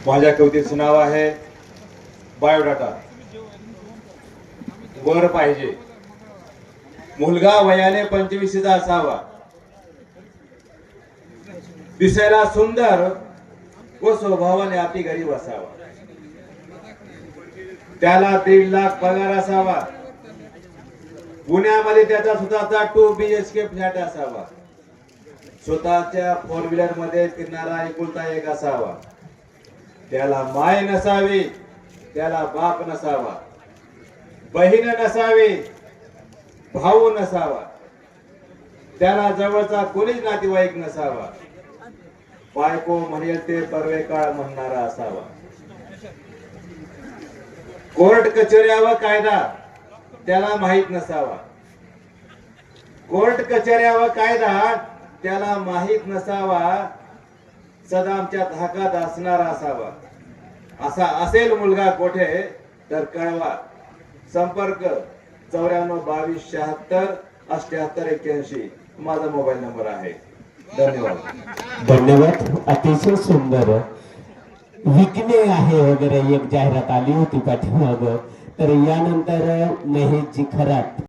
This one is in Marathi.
माझ्या कवितेचं नाव आहे बायोडाटा. वर पाहिजे. मुलगा वयाने 25चा असावा, दिसायला सुंदर व स्वभावाने अति गरीब असावा, त्याला 1.5 लाख पगार असावा, पुण्यामध्ये त्याचा स्वतःचा 2 BHK फ्लॅट असावा, स्वतःच्या 4 व्हीलर मध्ये फिरणारा एकुलता एक असावा, त्याला माय नसावी, त्याला बाप नसावा, बहीण नसावी, भाऊ नसावा, त्याला जवळचा कोणीच नातेवाईक नसावा, बायको म्हणेल ते परवे काळ म्हणणारा असावा, कोर्ट कचेऱ्या व कायदा त्याला माहित नसावा, कोर्ट कचेऱ्या व कायदा त्याला माहित नसावा, सदा आमच्या धाकात असणारा असावा. असा असेल मुलगा कोठे तर कळवा. संपर्क 94 22 76 78 81 माझा मोबाईल नंबर आहे. धन्यवाद. धन्यवाद. अतिशय सुंदर विकणे आहे वगैरे एक जाहिरात आली होती पाठीमाग. तर यानंतर महेशजी खरात